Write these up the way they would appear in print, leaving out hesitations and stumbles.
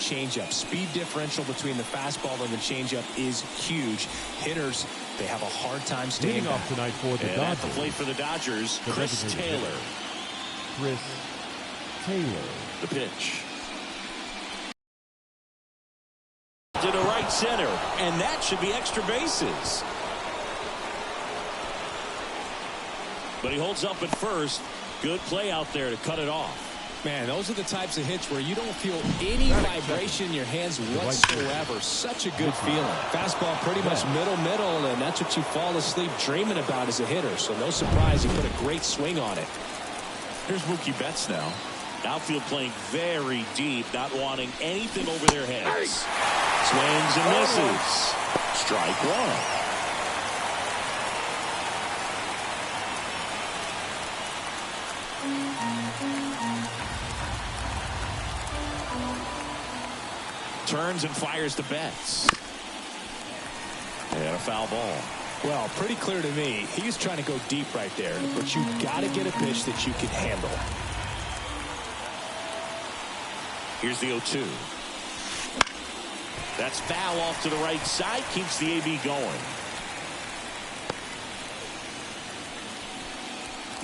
changeup. Speed differential between the fastball and the changeup is huge. Hitters, they have a hard time staying Leading off tonight for the Dodgers. At the plate for the Dodgers, Chris Taylor. Chris Taylor. The pitch. To the right center, and that should be extra bases. But he holds up at first. Good play out there to cut it off. Man, those are the types of hits where you don't feel any vibration in your hands whatsoever. Such a good feeling. Fastball pretty much middle, and that's what you fall asleep dreaming about as a hitter. So no surprise he put a great swing on it. Here's Mookie Betts now. Outfield playing very deep, not wanting anything over their heads. Swings and misses. Strike one. Turns and fires to Betts. And a foul ball. Well, pretty clear to me. He's trying to go deep right there, but you got to get a pitch that you can handle. Here's the 0-2. That's foul off to the right side. Keeps the AB going.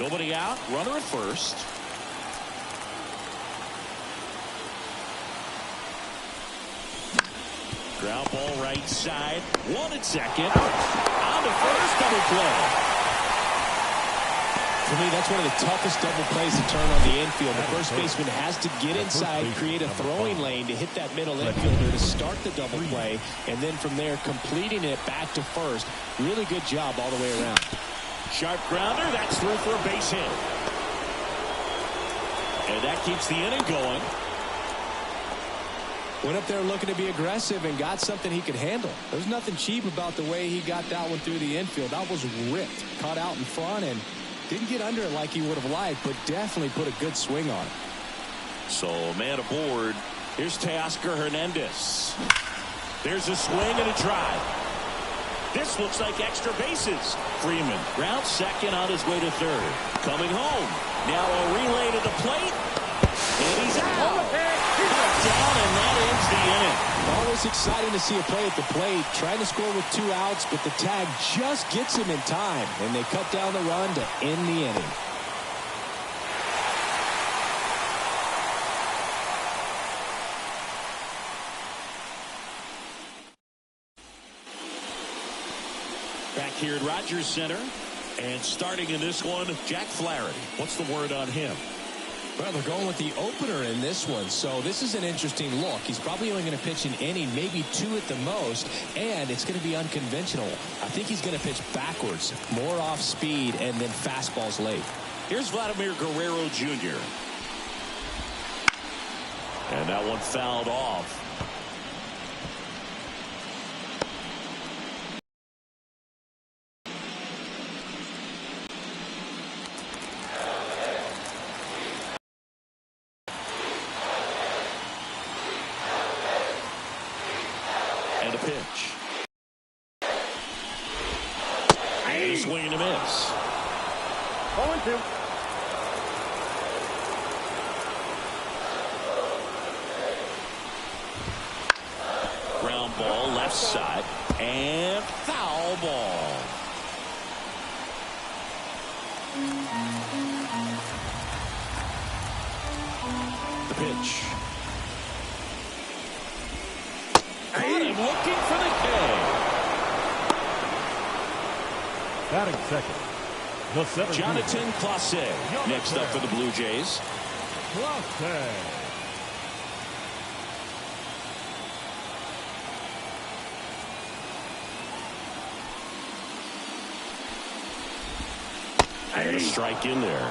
Nobody out. Runner at first. Ground ball right side. One at second. On to first. Double play. For me, that's one of the toughest double plays to turn on the infield. The first baseman has to get inside, create a throwing lane to hit that middle infielder to start the double play, and then from there completing it back to first. Really good job all the way around. Sharp grounder. That's through for a base hit. And that keeps the inning going. Went up there looking to be aggressive and got something he could handle. There's nothing cheap about the way he got that one through the infield. That was ripped. Caught out in front and didn't get under it like he would have liked, but definitely put a good swing on it. So, man aboard. Here's Teoscar Hernandez. There's a swing and a drive. This looks like extra bases. Freeman grounds second on his way to third. Coming home. Now a relay to the plate. And he's out. Down, and that ends the inning. Always exciting to see a play at the plate. Trying to score with 2 outs, but the tag just gets him in time, and they cut down the run to end the inning. Back here at Rogers Center, and starting in this one, Jack Flaherty. What's the word on him? Well, they're going with the opener in this one, so this is an interesting look. He's probably only going to pitch an inning, maybe 2 at the most, and it's going to be unconventional. I think he's going to pitch backwards, more off speed, and then fastballs late. Here's Vladimir Guerrero Jr. And that one fouled off. And a pitch. And a swing and a miss. 0-2. Ground ball left side and foul ball. The pitch. Caught him looking for the K. Batting second, the 17th. Jonathan Clase next up for the Blue Jays. Clase. And a strike in there.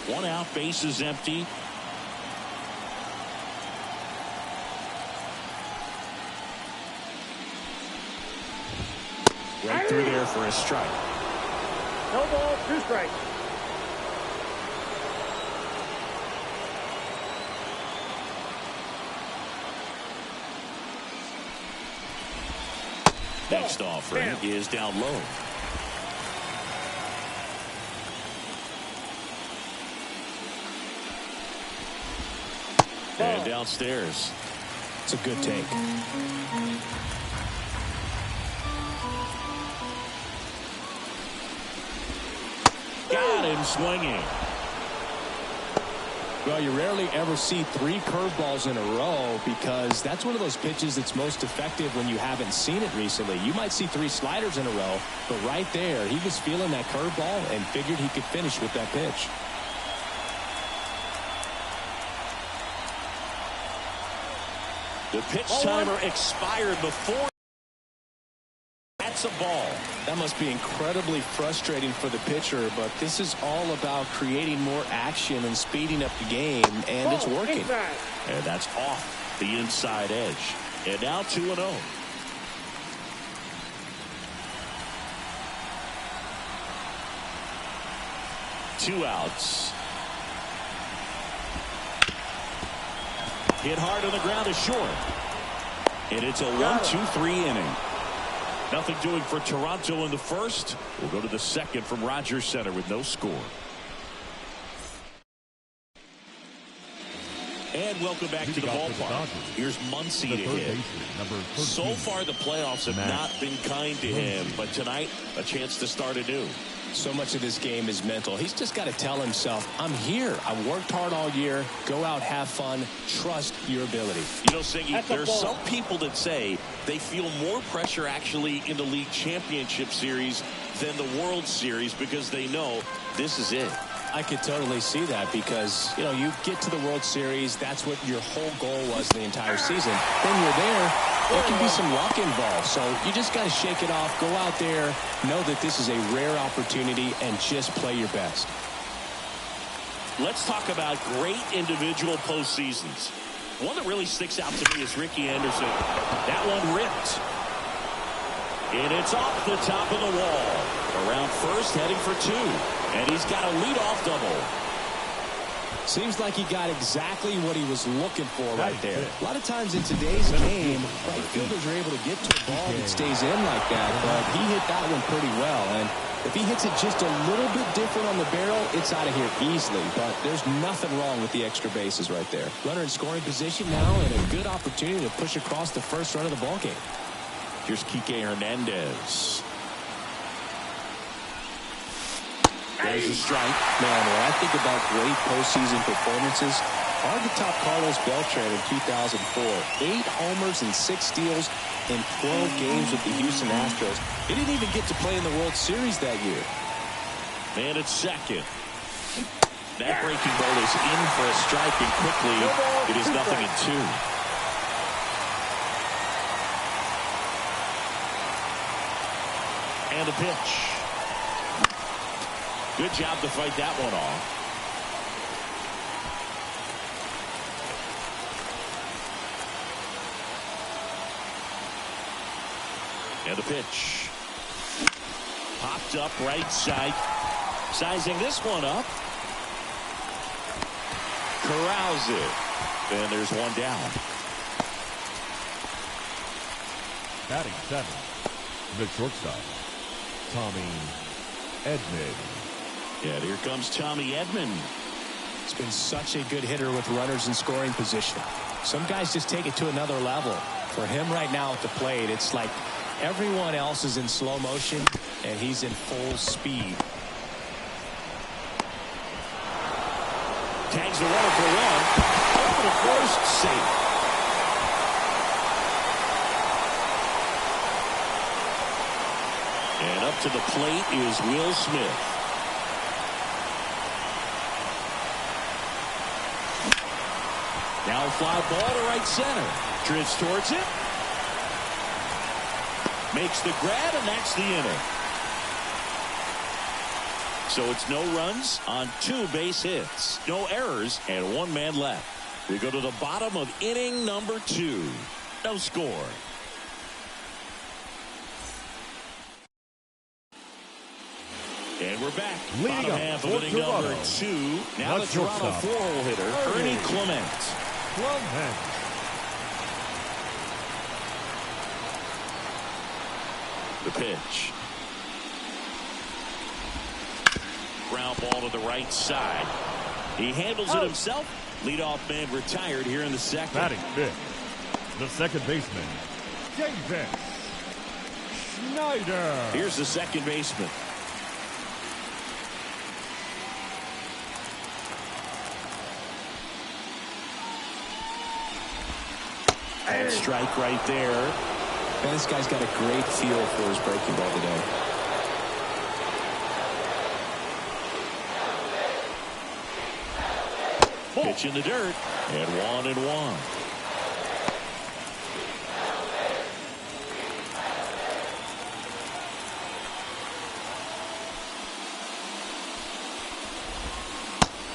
One out, base is empty. Right through there for a strike. No ball, 2 strikes. Next offering is down low. And downstairs. It's a good take. Got him swinging. Well, you rarely ever see 3 curveballs in a row because that's one of those pitches that's most effective when you haven't seen it recently. You might see 3 sliders in a row, but right there, he was feeling that curveball and figured he could finish with that pitch. The pitch timer expired before. That's a ball. That must be incredibly frustrating for the pitcher, but this is all about creating more action and speeding up the game, and it's working. And that's off the inside edge. And now 2-0. Two outs. Hit hard on the ground is short. And it's a 1-2-3 inning. Nothing doing for Toronto in the first. We'll go to the second from Rogers Center with no score. And welcome back to the ballpark. Here's Muncy to hit. So far, the playoffs have not been kind to him, but tonight, a chance to start anew. So much of this game is mental. He's just got to tell himself, I'm here. I've worked hard all year. Go out, have fun. Trust your ability. You know, Siggy, there's some people that say they feel more pressure actually in the league championship series than the World Series because they know this is it. I could totally see that because, you know, you get to the World Series. That's what your whole goal was the entire season. Then you're there. There can be some luck involved. So you just got to shake it off. Go out there. Know that this is a rare opportunity and just play your best. Let's talk about great individual postseasons. One that really sticks out to me is Ricky Anderson. That one ripped. And it's off the top of the wall. Around first, heading for 2. And he's got a leadoff double. Seems like he got exactly what he was looking for right there. A lot of times in today's game, right fielders are able to get to a ball that stays in like that, but he hit that one pretty well. And if he hits it just a little bit different on the barrel, it's out of here easily. But there's nothing wrong with the extra bases right there. Runner in scoring position now and a good opportunity to push across the first run of the ballgame. Here's Kike Hernandez. There's a strike. Man, when I think about great postseason performances, hard to top Carlos Beltran in 2004. 8 homers and 6 steals in 12 games with the Houston Astros. He didn't even get to play in the World Series that year. Man at second. That breaking ball is in for a strike, and quickly it is 0-2. And a pitch. Good job to fight that one off. And a pitch. Popped up right side. Sizing this one up. Corrals it. And there's one down. Batting 7, the shortstop, Tommy Edman. And here comes Tommy Edman. It's been such a good hitter with runners in scoring position. Some guys just take it to another level. For him right now at the plate, it's like everyone else is in slow motion and he's in full speed. Tags the runner for 1. Over the first, safe. And up to the plate is Will Smith. Now a fly ball to right center. Drifts towards it. Makes the grab, and that's the inning. So it's no runs on 2 base hits. No errors, and 1 man left. We go to the bottom of inning number 2. No score. And we're back. Bottom half of inning number 2. Now the Toronto 4-hole hitter, Ernie Clement. The pitch. Ground ball to the right side. He handles it himself Leadoff man retired here in the second. Batting fifth, the second baseman, Davis Schneider. Here's the second baseman. And strike right there. And this guy's got a great feel for his breaking ball today. Pitch in the dirt. And 1-1.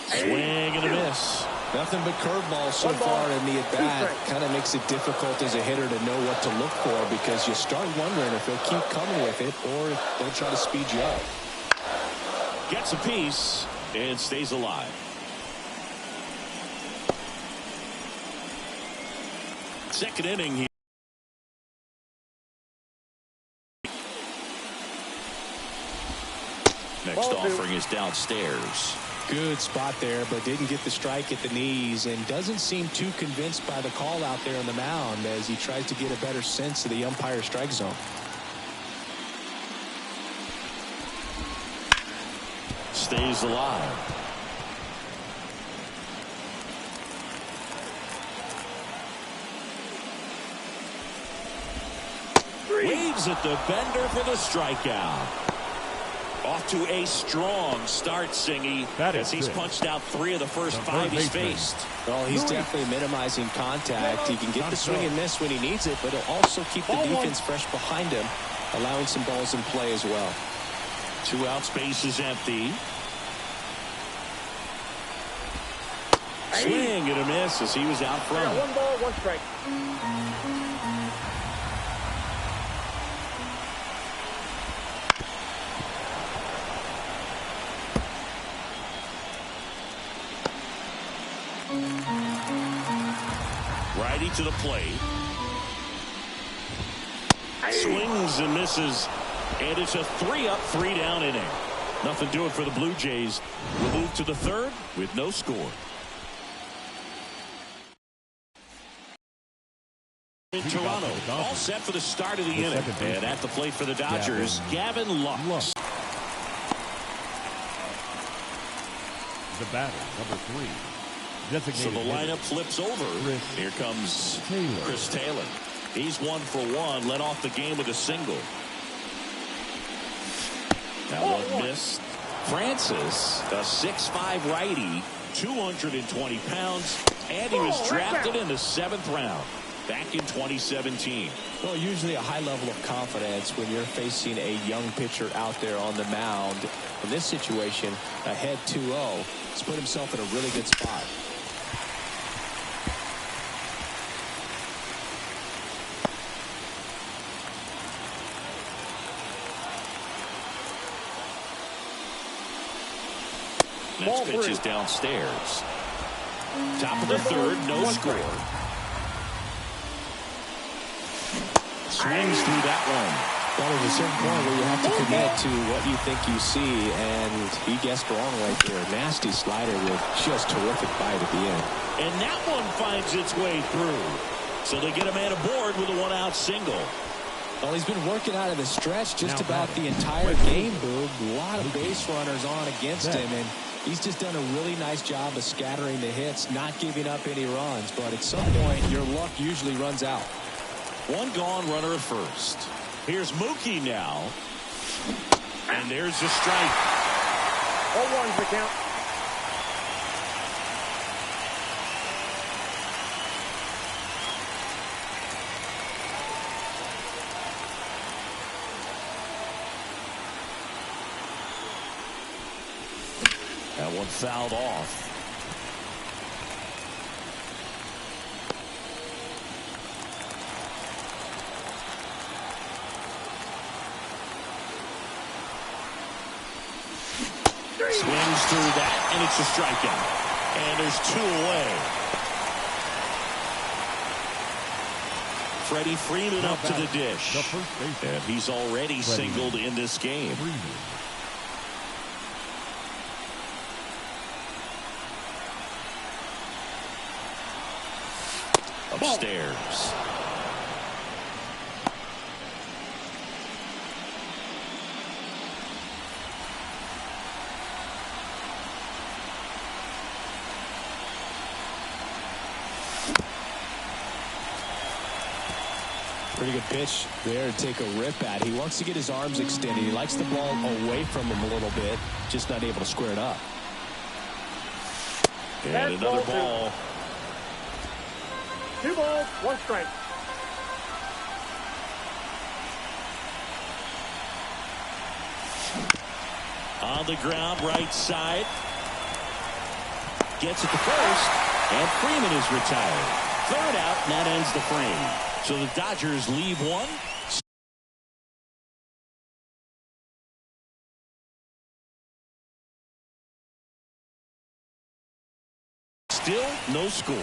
Swing and a miss. Nothing but curveballs so far in the at-bat. Kind of makes it difficult as a hitter to know what to look for because you start wondering if they'll keep coming with it or if they'll try to speed you up. Gets a piece and stays alive. Second inning here. Next offering is downstairs. Good spot there, but didn't get the strike at the knees and doesn't seem too convinced by the call out there on the mound as he tries to get a better sense of the umpire strike zone. Stays alive. Waves at the bender for the strikeout. Off to a strong start, Singy, as he's punched out 3 of the first 5 he's faced. Well, he's definitely minimizing contact. He can get the swing and miss when he needs it, but he'll also keep the defense fresh behind him, allowing some balls in play as well. 2 outs, base is empty. Swing and a miss as he was out front. 1 ball, 1 strike. Righty to the plate. Swings and misses. And it's a 3-up, 3-down inning. Nothing doing for the Blue Jays. We'll move to the third with no score. In Toronto, all set for the start of the inning. And at the plate for the Dodgers, Gavin Lux. The batter, number 3. So the lineup flips over. Here comes Chris Taylor. He's 1 for 1. Led off the game with a single. That one missed. Francis, a 6'5" righty, 220 pounds, and he was drafted in the 7th round back in 2017. Well, usually a high level of confidence when you're facing a young pitcher out there on the mound. In this situation, ahead 2-0, he's put himself in a really good spot. Next pitch is downstairs. Top of the third, no score. Swings through that one. Well, there's a certain point where you have to commit to what you think you see, and he guessed wrong right there. Nasty slider with just terrific bite at the end. And that one finds its way through. So they get a man aboard with a 1-out single. Well, he's been working out of the stretch just about the entire game, Boog. A lot of base runners on against him, and he's just done a really nice job of scattering the hits, not giving up any runs. But at some point, your luck usually runs out. 1 gone, runner at first. Here's Mookie now. And there's a strike. 0-1's the count. That one fouled off. Swings through that, and it's a strikeout. And there's 2 away. Freddie Freeman up to the dish. And he's already singled in this game. upstairs. Pretty good pitch there to take a rip at. He wants to get his arms extended. He likes the ball away from him a little bit, just not able to square it up. And another ball. 2 balls, 1 strike. On the ground, right side. Gets it to first, and Freeman is retired. Third out, and that ends the frame. So the Dodgers leave one. Still no score.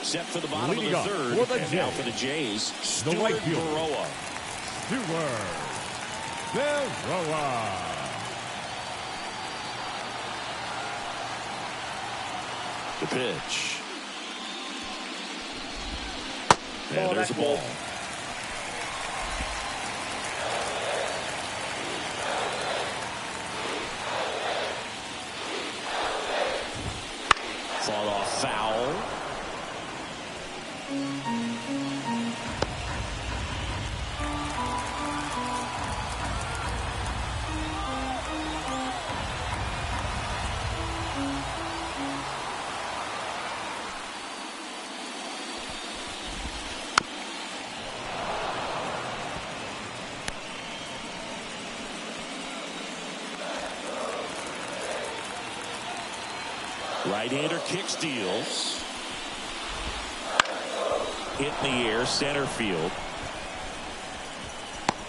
Set for the bottom of the third. And now for the Jays, Stuart Baroa. The pitch. And there's a ball. Fought off foul. Right-hander kick steals. Hit in the air, center field.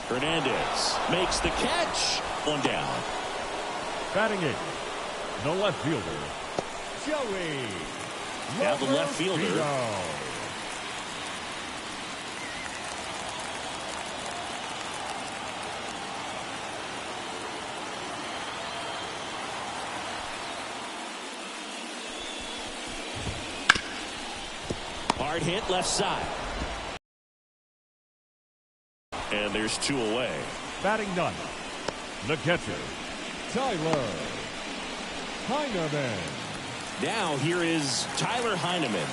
Hernandez makes the catch. One down. Batting it, the left fielder, Joey. Now the left fielder. Hard hit left side. And there's 2 away. Batting ninth, the catcher, Tyler Heineman. Now here is Tyler Heineman.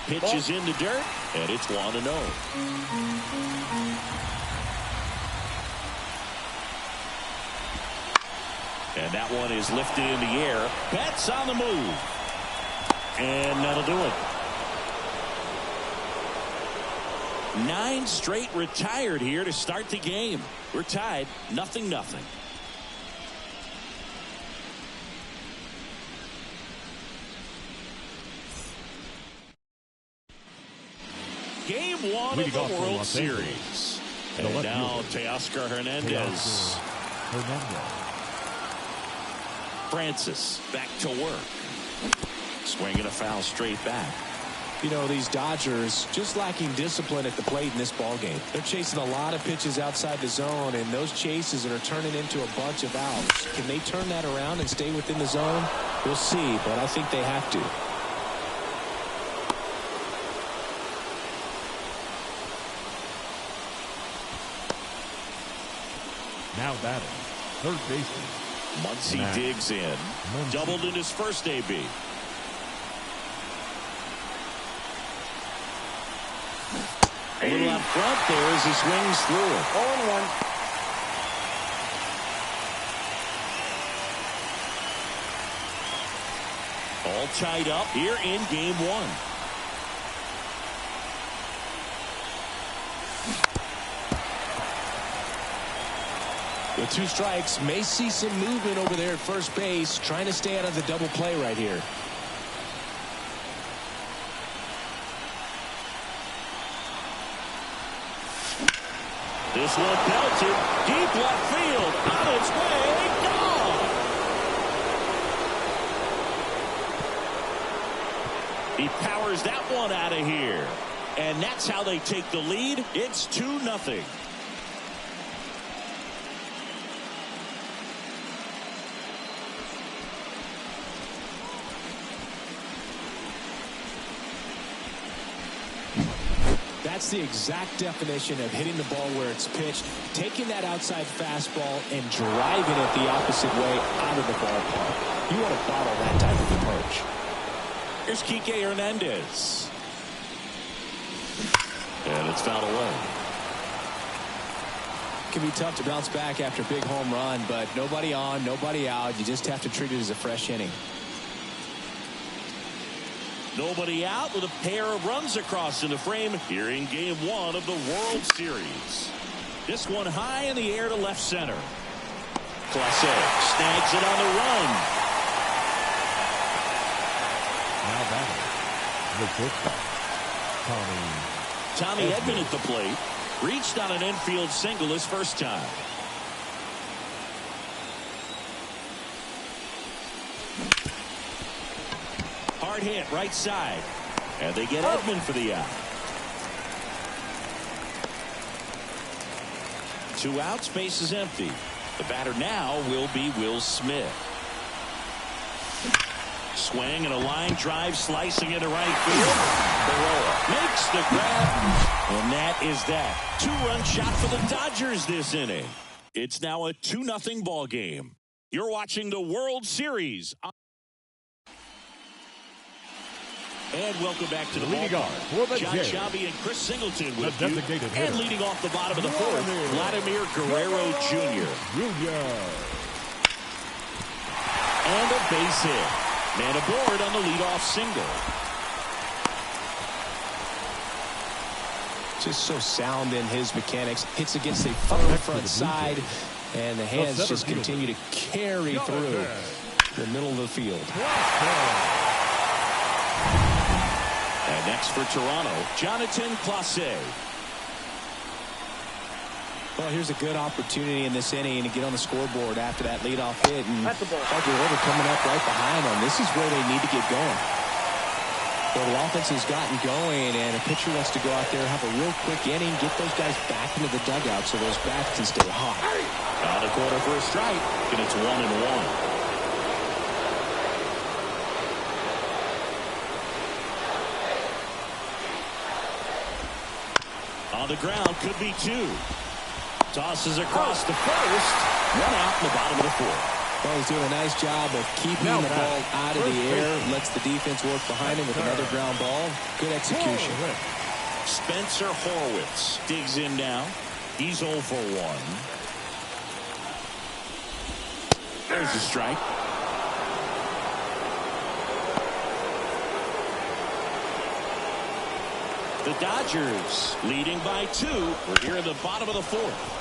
Pitch is in the dirt, and it's 1-0. And that one is lifted in the air. Betts on the move. And that'll do it. 9 straight retired here to start the game. We're tied 0-0. Game 1 of the World Series. And now Teoscar Hernandez. Francis back to work. Swinging a foul straight back. You know, these Dodgers just lacking discipline at the plate in this ball game. They're chasing a lot of pitches outside the zone, and those chases are turning into a bunch of outs. Can they turn that around and stay within the zone? We'll see, but I think they have to. Now batting, third baseman. Muncy digs in. Doubled in his first AB. A little out front there as he swings through it. 0-1. All tied up here in game 1. With 2 strikes, may see some movement over there at first base, trying to stay out of the double play right here. This one belted deep left field, on its way, gone. He powers that one out of here, and that's how they take the lead. It's 2-0. That's the exact definition of hitting the ball where it's pitched, taking that outside fastball and driving it the opposite way out of the ballpark. You want to bottle that type of approach. Here's Kike Hernandez. And it's fouled away. It can be tough to bounce back after a big home run, but nobody on, nobody out. You just have to treat it as a fresh inning. Nobody out with a pair of runs across in the frame here in game 1 of the World Series. This one high in the air to left center. Clase snags it on the run. Now batting, the shortstop, Tommy Edman at the plate. Reached on an infield single his first time. Hard hit right side. And they get Edman for the out. 2 outs, base is empty. The batter now will be Will Smith. Swing and a line drive slicing into right field. Barroa makes the grab. And that is that. 2-run shot for the Dodgers this inning. It's now a 2-0 ball game. You're watching the World Series. And welcome back to the ballpark. John Shabby and Chris Singleton with you. And leading off the bottom of the 4th, Vladimir Guerrero Jr. And a base hit. Man aboard on the leadoff single. Just so sound in his mechanics. Hits against a firm front side, and the hands just continue to carry through the middle of the field. And next for Toronto, Jonathan Clase. Well, here's a good opportunity in this inning to get on the scoreboard after that leadoff hit. And That's the ball. Guerrero coming up right behind them. This is where they need to get going. Well, the offense has gotten going, and a pitcher wants to go out there, have a real quick inning, get those guys back into the dugout so those bats can stay hot. On the corner for a strike, and it's 1-1. On the ground, could be 2. Tosses across the first. 1 out in the bottom of the 4th. Well, he's doing a nice job of keeping the ball out of the air. Lets the defense work behind him with another ground ball. Good execution. Spencer Horwitz digs in now. He's 0 for 1. There's a strike. The Dodgers leading by 2. We're here in the bottom of the 4th.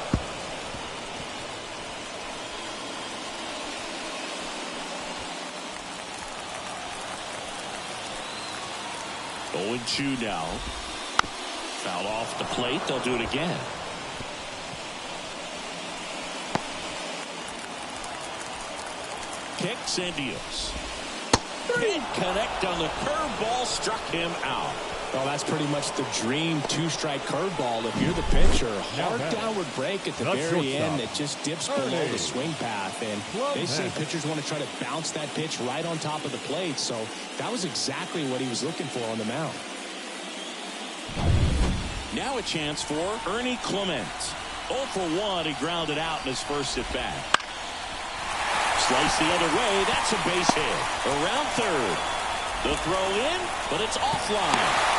Going 2 now. Foul off the plate. They'll do it again. Kicks and deals. Can't connect on the curveball. Struck him out. Well, that's pretty much the dream two-strike curveball. If you're the pitcher, hard downward break at the very end that just dips below the swing path. And they say pitchers want to try to bounce that pitch right on top of the plate. So that was exactly what he was looking for on the mound. Now a chance for Ernie Clement. 0 for 1. He grounded out in his first at bat. Slice the other way. That's a base hit. Around third. The throw in, but it's offline.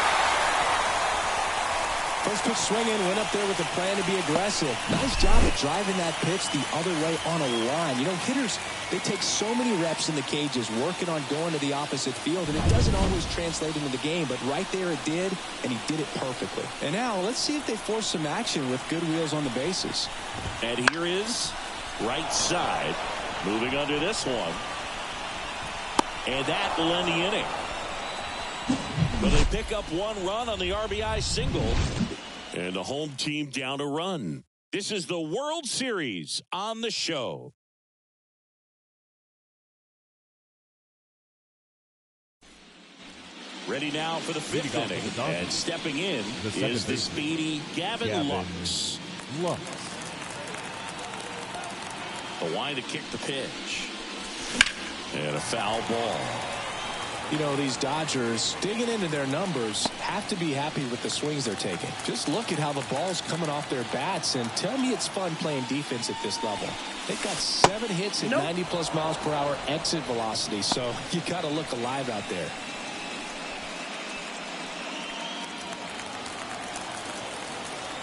First pitch swinging, went up there with a plan to be aggressive. Nice job of driving that pitch the other way on a line. You know, hitters, they take so many reps in the cages working on going to the opposite field, and it doesn't always translate into the game, but right there it did, and he did it perfectly. And now let's see if they force some action with good wheels on the bases. And here is right side. Moving under this one. And that will end the inning. But they pick up 1 run on the RBI single. And the home team down a run. This is the World Series on the show. Ready now for the 5th inning. And stepping in is the speedy Gavin Lux. The line to kick the pitch. And a foul ball. You know, these Dodgers, digging into their numbers, have to be happy with the swings they're taking. Just look at how the ball's coming off their bats, and tell me it's fun playing defense at this level. They've got 7 hits at 90+ miles per hour exit velocity, so you got to look alive out there.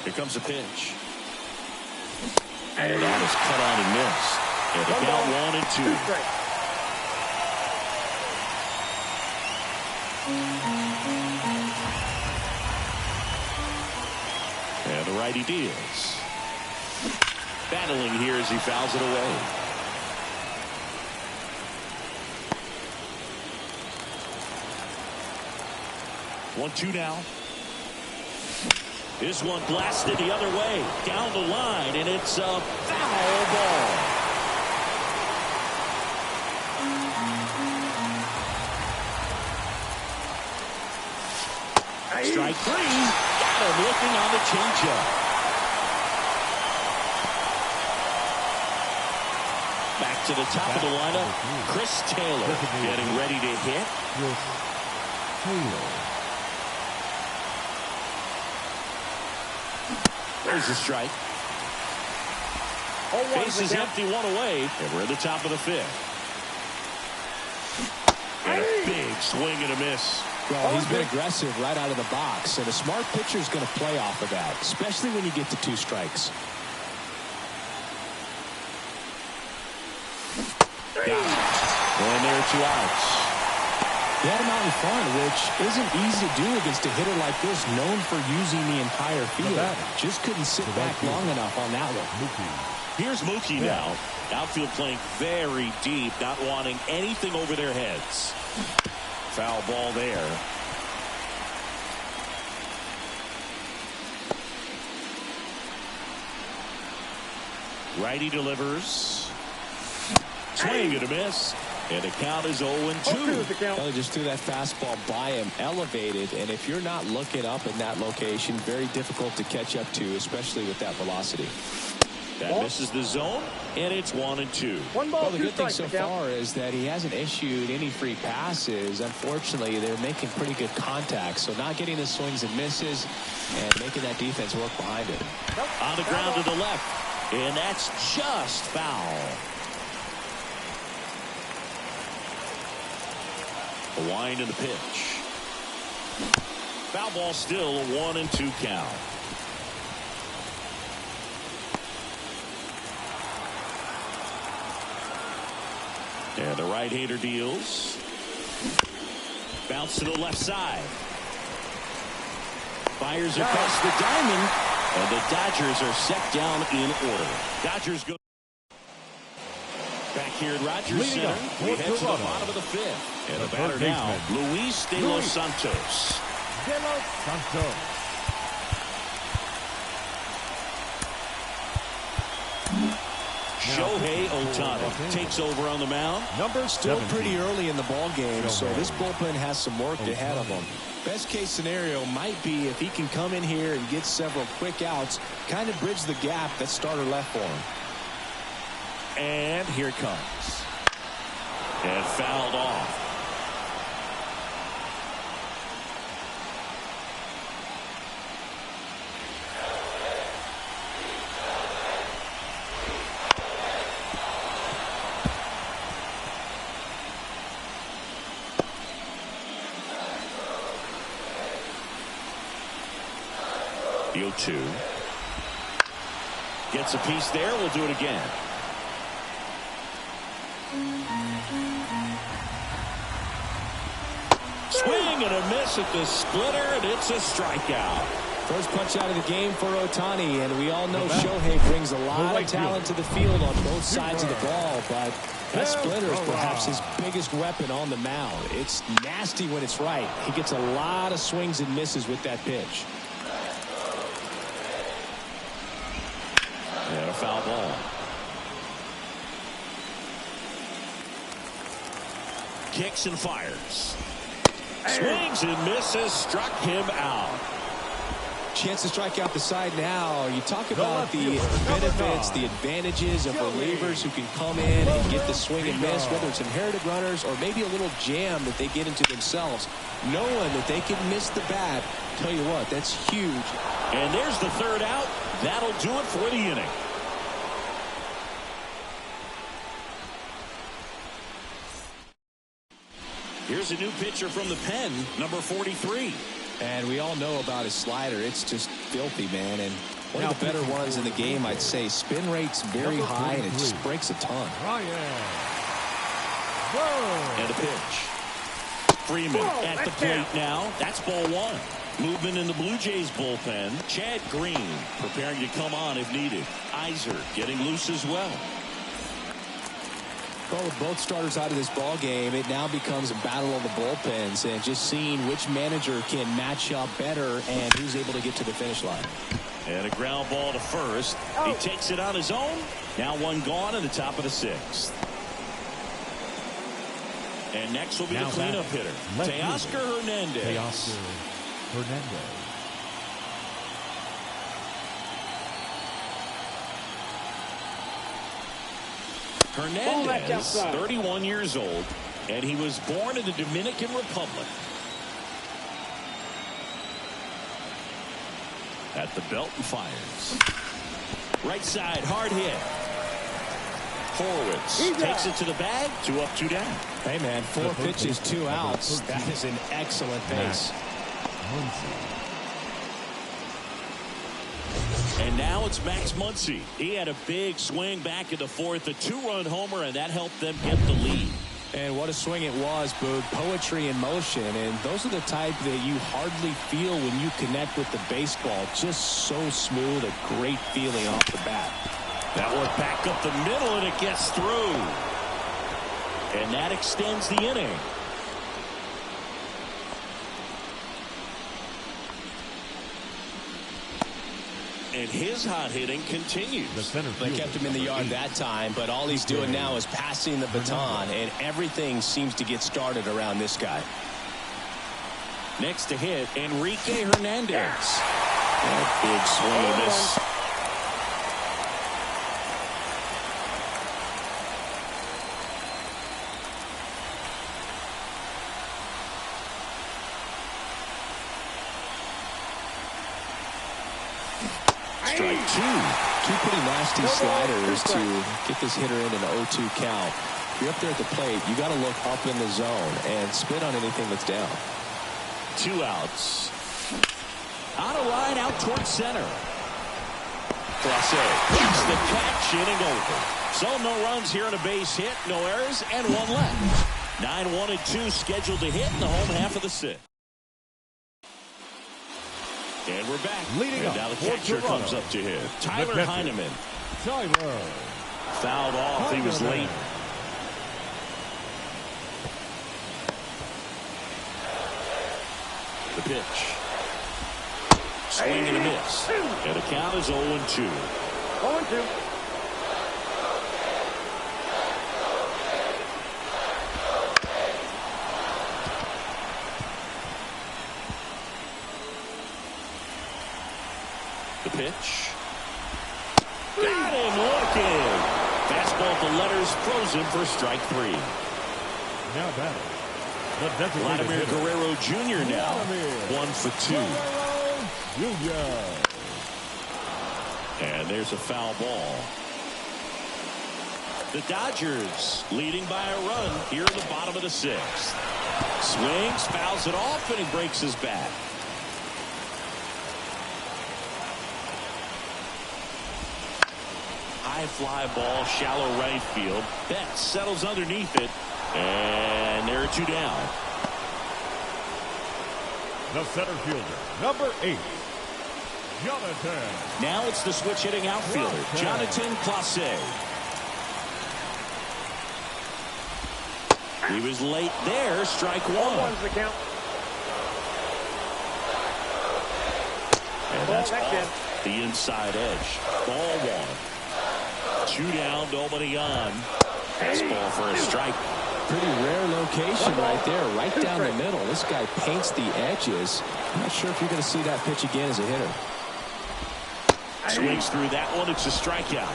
Here comes a pitch. And that is cut on and missed. And the count 1 and 2. And the righty deals. Battling here as he fouls it away. One, 2 now. This one blasted the other way. Down the line, and it's a foul ball. Strike 3. Got him looking on the changeup. Back to the top of the lineup. Chris Taylor getting ready to hit. There's the strike. Base is empty, 1 away, and we're at the top of the 5th. And a big swing and a miss. Well, he's been aggressive right out of the box, and a smart pitcher is going to play off of that, especially when you get to 2 strikes. Got it. And there are 2 outs. He had him out in front, which isn't easy to do against a hitter like this, known for using the entire field. Just couldn't sit back long enough on that one. Here's Mookie now. Outfield playing very deep, not wanting anything over their heads. Foul ball there. Righty delivers. Swing and a miss. And the count is 0-2. Well, he just threw that fastball by him, elevated, and if you're not looking up in that location, very difficult to catch up to, especially with that velocity. That misses the zone, and it's 1-2. Well, the good thing so far is that he hasn't issued any free passes. Unfortunately, they're making pretty good contact, so not getting the swings and misses and making that defense work behind it. On the ground to the left, and that's just foul. The wind and the pitch. Foul ball still, a 1-2 count. And the right-hander deals. Bounce to the left side. Fires across the diamond. And the Dodgers are set down in order. Dodgers go back here at Rogers Center. We head to the bottom of the fifth. And the batter now, Luis de los Santos. Shohei Ohtani takes over on the mound. Still pretty early in the ball game, so this bullpen has some work ahead of them. Best case scenario might be if he can come in here and get several quick outs, kind of bridge the gap that starter left for him. And here it comes. And fouled off. The 0-2. Gets a piece there. We'll do it again. Swing and a miss at the splitter, and it's a strikeout. First punch out of the game for Ohtani, and we all know Shohei brings a lot of talent to the field on both sides of the ball, but that splitter is perhaps his biggest weapon on the mound. It's nasty when it's right. He gets a lot of swings and misses with that pitch. And a foul ball. Kicks and fires. Swings and misses. Struck him out. Chance to strike out the side now. You talk about the benefits, the advantages of relievers who can come in and get the swing and miss, whether it's inherited runners or maybe a little jam that they get into themselves. Knowing that they can miss the bat, tell you what, that's huge. And there's the third out. That'll do it for the inning. Here's a new pitcher from the pen, number 43. And we all know about his slider. It's just filthy, man. And one of the better ones in the game, I'd say. Spin rate's very high, and it just breaks a ton. And a pitch. Freeman at the plate now. That's ball one. Movement in the Blue Jays bullpen. Chad Green preparing to come on if needed. Iser getting loose as well. Well, with both starters out of this ball game, it now becomes a battle of the bullpens and just seeing which manager can match up better and who's able to get to the finish line. And a ground ball to first. He takes it on his own. Now one gone in the top of the sixth. And next will be the cleanup hitter, Teoscar Hernandez. Hernandez, 31 years old, and he was born in the Dominican Republic. At the belt and fires. Right side, hard hit. Horwitz takes it to the bag. 2 up, 2 down. Hey, man, 4 pitches, 2 outs. That is an excellent pace. And now it's Max Muncy. He had a big swing back in the fourth, a 2-run homer, and that helped them get the lead. And what a swing it was, Boog. Poetry in motion, and those are the type that you hardly feel when you connect with the baseball. Just so smooth, a great feeling off the bat. That one back up the middle, and it gets through. And that extends the inning. And his hot hitting continues. They kept him in the yard that time, but all he's doing now is passing the baton, and everything seems to get started around this guy. Next to hit, Enrique Hernandez. That big swing and miss. Strike 2. 2 pretty nasty sliders to get this hitter in an 0-2 count. If you're up there at the plate, you got to look up in the zone and spit on anything that's down. 2 outs. On a line out towards center. Clase hits the catch, inning over. So no runs here on a base hit, no errors, and one left. 9-1 and 2 scheduled to hit in the home half of the sixth. And we're back. Leading and up now the for catcher Toronto, comes up to hit. Tyler Heineman. Tyler. Fouled off. He was late. The pitch. Swing and a miss. And the count is 0-2. 0-2. The pitch. Got him looking. Fastball at the letters, throws him for strike 3. Now batting. Vladimir Guerrero Jr. now. 1 for 2. And there's a foul ball. The Dodgers leading by a run here in the bottom of the sixth. Swings, fouls it off, and he breaks his bat. High fly ball, shallow right field. Betts settles underneath it, and there are 2 down. The center fielder, number 8, Jonathan. Now it's the switch hitting outfielder, Jonathan Clase. He was late there, strike 1. 1-1's the count. And that's off the inside edge. Ball 1. 2 down, nobody on. Fastball for a strike. Pretty rare location right there, right down the middle. This guy paints the edges. I'm not sure if you're going to see that pitch again as a hitter. Swings through that one. It's a strikeout.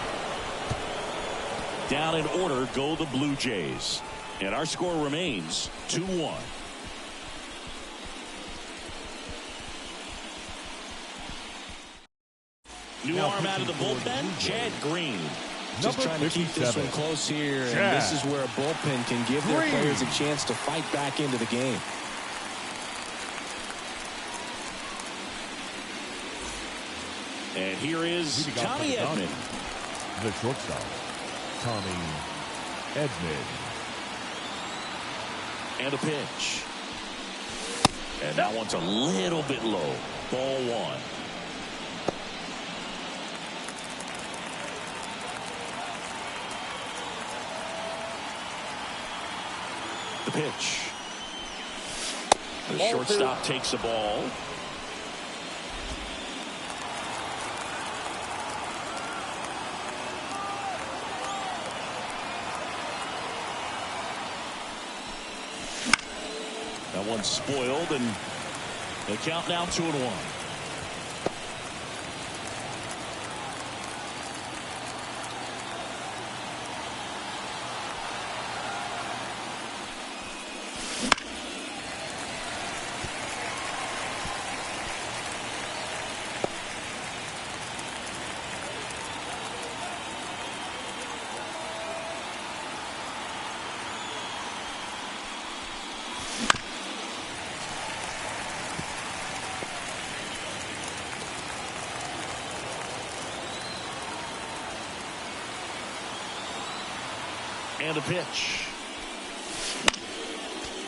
Down in order go the Blue Jays. And our score remains 2-1. New arm out of the bullpen, Chad Green. Just trying to keep this one close here. And this is where a bullpen can give their players a chance to fight back into the game. And here is Tommy Edman. The shortstop, Tommy Edman. And a pitch. And that one's a little bit low. Ball 1. The pitch. The shortstop takes the ball. That one's spoiled, and the count now 2-1. And a pitch.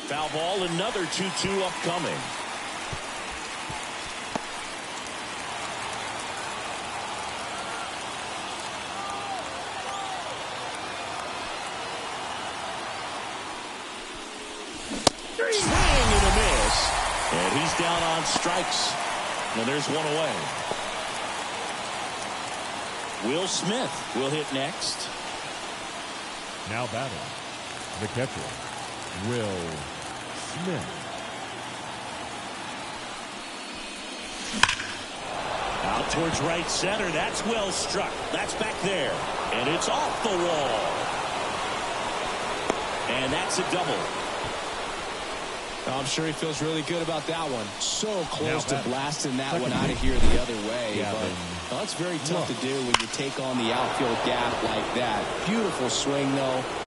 Foul ball, another 2-2 upcoming. Swing and a miss. And he's down on strikes. And there's one away. Will Smith will hit next. Now batting, the catcher, Will Smith. Out towards right center. That's well struck. That's back there. And it's off the wall. And that's a double. I'm sure he feels really good about that one. So close to blasting that one out of here the other way. But that's very tough to do when you take on the outfield gap like that. Beautiful swing, though.